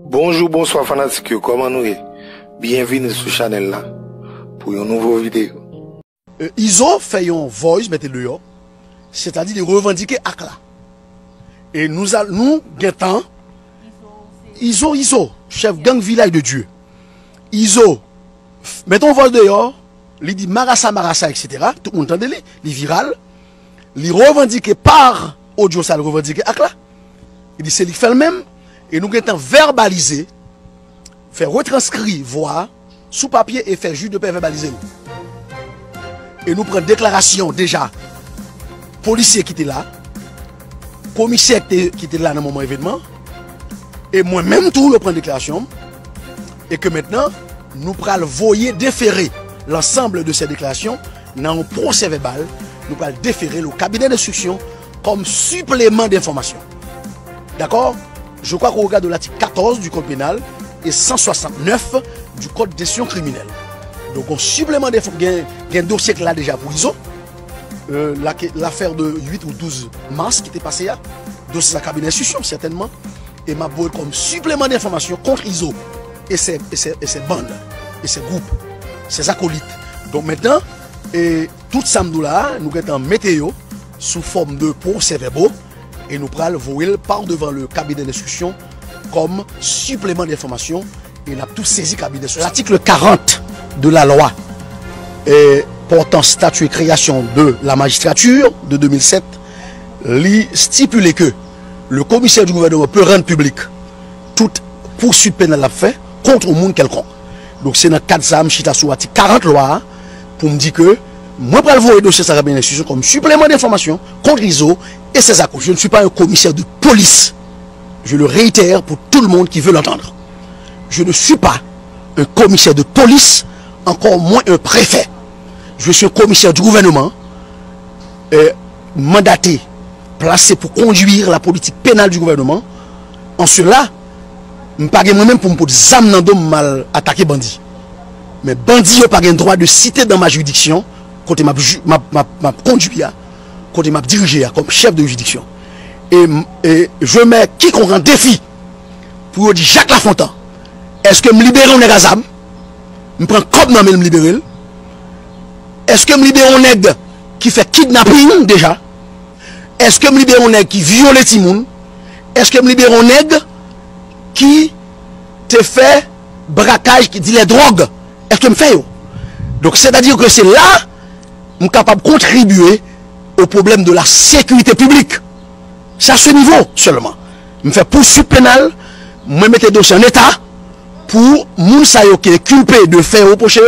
Bonjour, bonsoir fanatiques, comment nous est? Bienvenue sur Channel là pour une nouvelle vidéo. ISO fait un voice, mettez-le là, c'est-à-dire de revendiquer ACLA. Et nous guettons ISO, chef gang village de Dieu. ISO, mettons voice dehors, il dit Marassa, etc. Tout le monde entend, il est viral. Il revendique par audio, ça le revendique ACLA. Il dit c'est lui fait le même. Et nous guettons verbaliser, faire retranscrire, voir, sous papier et faire juste de paix verbaliser. Et nous prenons déclaration déjà, policier qui était là, commissaire qui était là dans le moment événement, et moi-même tout, je prends déclaration, et que maintenant, nous prenons voyer déférer l'ensemble de ces déclarations dans un procès verbal, nous prenons déférer le cabinet d'instruction comme supplément d'information. D'accord? Je crois qu'on regarde l'article 14 du Code pénal et 169 du Code d'édition criminelle. Donc, on supplément d'information, il y a un dossier là déjà pour ISO. L'affaire de 8 ou 12 mars qui était passé là, dossier de la cabinet d'instruction certainement, et m'a beau comme supplément d'information contre ISO et ses bandes, et ses groupes, ses acolytes. Donc maintenant, tout samedi là, nous avons météo sous forme de procès-verbaux. Et nous prenons le par devant le cabinet d'instruction comme supplément d'information. Et nous avons tout saisi le cabinet d'instruction. L'article 40 de la loi portant statut et création de la magistrature de 2007 stipule que le commissaire du gouvernement peut rendre public toute poursuite pénale fait contre un monde quelconque. Donc c'est dans le cadre de ça, je suis sur l'article 40 loi pour me dire que moi, je vais le dossier de la cabinet d'instruction comme supplément d'information contre ISO et ses accords. Je ne suis pas un commissaire de police. Je le réitère pour tout le monde qui veut l'entendre. Je ne suis pas un commissaire de police, encore moins un préfet. Je suis un commissaire du gouvernement, mandaté, placé pour conduire la politique pénale du gouvernement. En cela, je ne suis pas moi-même pour me dire mal attaquer bandit. Mais bandit n'a pas le droit de citer dans ma juridiction, côté m'a conduit, côté m'a dirigé comme chef de juridiction. Et je mets quiconque en défi pour dire Jacques Lafontaine, est-ce que me libérer un azam? Je prends comme non mais me libérer. Est-ce que me libérer un nègre qui fait kidnapping déjà? Est-ce que me libérer un nègre qui viole les timouns? Est-ce que me libérer un nègre qui te fait braquage, qui dit les drogues? Est-ce que me fait? Donc c'est-à-dire que c'est là je suis capable de contribuer au problème de la sécurité publique. C'est à ce niveau seulement. Je me fais poursuite pénale, je me mets les dossiers en état pour moun sa yo qui est culpé de faire reprocher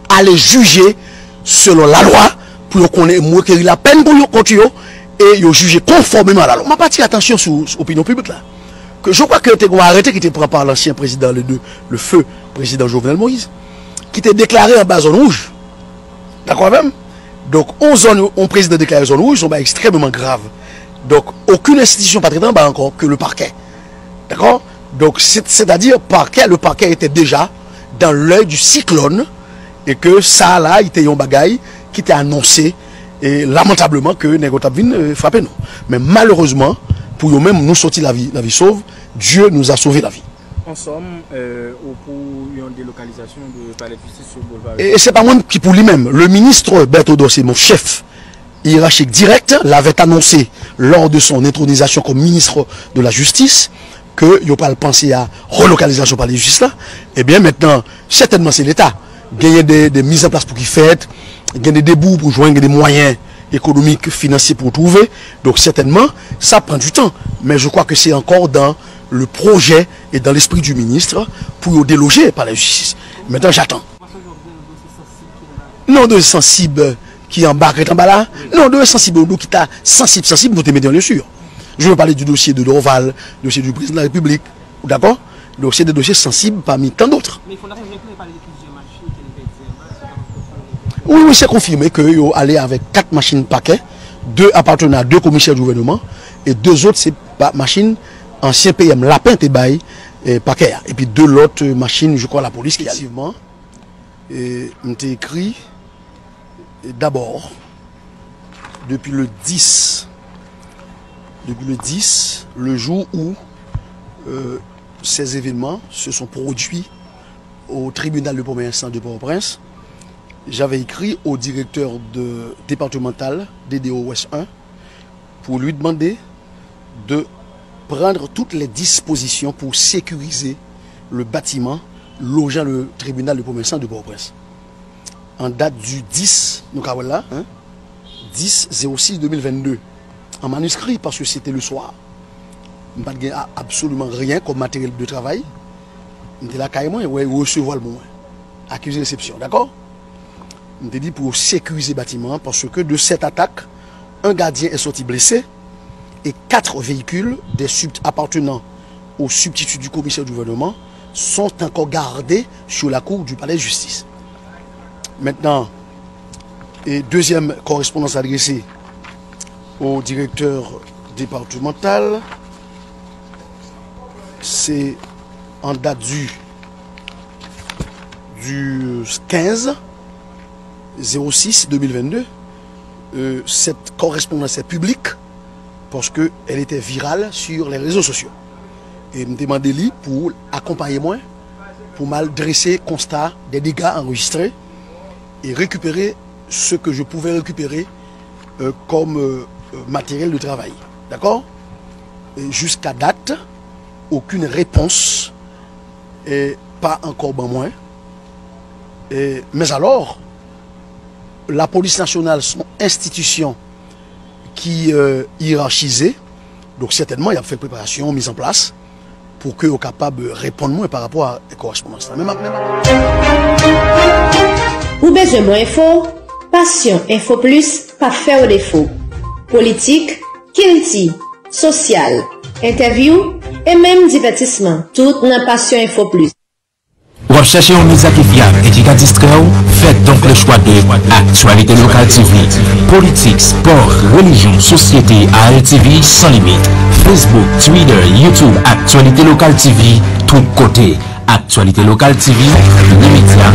aller juger selon la loi pour qu'on ait la peine pour contre eux et yo juger conformément à la loi. Je pas attention sur l'opinion publique là. Que je crois que tu as arrêté qui était pris par l'ancien président, le feu président Jovenel Moïse, qui était déclaré en bas zone rouge. D'accord même? Donc, on président déclaré zone rouge, sont extrêmement graves. Donc, aucune institution pas traitée en bas encore que le parquet. D'accord? Donc, c'est-à-dire, le parquet était déjà dans l'œil du cyclone et que ça, là, il était un bagaille qui était annoncé et lamentablement que Négotabine frappait nous. Mais malheureusement, pour nous-mêmes, nous sortir la vie sauve, Dieu nous a sauvé la vie. En somme, pour une délocalisation de palais de justice sur le boulevard. Et c'est pas moi qui pour lui-même. Le ministre Berthoud, c'est mon chef hiérarchique direct, l'avait annoncé lors de son intronisation comme ministre de la Justice que il pas penser à relocalisation par les justices là. Et bien maintenant, certainement c'est l'État. Il y a des mises en place pour qu'il fait, il y a des débouts pour joindre des moyens économiques, financiers pour trouver. Donc certainement, ça prend du temps. Mais je crois que c'est encore dans le projet et dans l'esprit du ministre pour déloger par la justice. Maintenant, j'attends. Non, de sensible qui embarque en bas là. Non, de sensible qui est sensible, vous te mettez bien sûr. Je veux parler du dossier de Dorval, dossier du président de la République. D'accord? Donc, c'est des dossiers sensibles parmi tant d'autres. Mais il faudra parler de plusieurs machines. Oui, c'est confirmé qu'ils ont allé avec 4 machines paquets, 2 appartenant à 2 commissaires du gouvernement, et 2 autres, c'est machines ancien PM Lapin te bail paquet. Et puis 2 autres machines, je crois, la police qui a effectivement. Et on t'a écrit d'abord, depuis le 10 depuis le 10, le jour où ces événements se sont produits au tribunal de premier instance de Port-au-Prince, j'avais écrit au directeur départemental DDO Ouest 1 pour lui demander de prendre toutes les dispositions pour sécuriser le bâtiment logeant le tribunal de premier instance de Port-au-Prince. En date du 10, nous avons là, 10/06/2022, en manuscrit parce que c'était le soir. Je n'ai pas absolument rien comme matériel de travail. Je suis là carrément, ouais, recevoir le moment. Accusé de réception, d'accord? Je dit pour sécuriser le bâtiment parce que de cette attaque, un gardien est sorti blessé et 4 véhicules appartenant au substitut du commissaire du gouvernement sont encore gardés sur la cour du palais de justice. Maintenant, et deuxième correspondance adressée au directeur départemental, c'est en date du 15/06/2022. Cette correspondance est publique parce qu'elle était virale sur les réseaux sociaux. Et me demandé lui pour accompagner moi, pour mal dresser constat des dégâts enregistrés et récupérer ce que je pouvais récupérer comme matériel de travail. D'accord? Jusqu'à date, aucune réponse, et pas encore ben moins. Mais alors, la police nationale, son institution qui hiérarchisée, donc certainement il y a fait préparation, mise en place, pour que soient capable de répondre moins par rapport à la correspondance. Ou besoin moins info, Passion Info Plus, pas faire au défaut. Politique, kilti, social, interview et même divertissement. Tout dans Passion Info Plus. Vous cherchez un média qui est fiable et qui va distraire, faites donc le choix de Actualité Locale TV. Politique, sport, religion, société, ALTV sans limite. Facebook, Twitter, YouTube, Actualité Locale TV, tout côté. Actualité Locale TV, les médias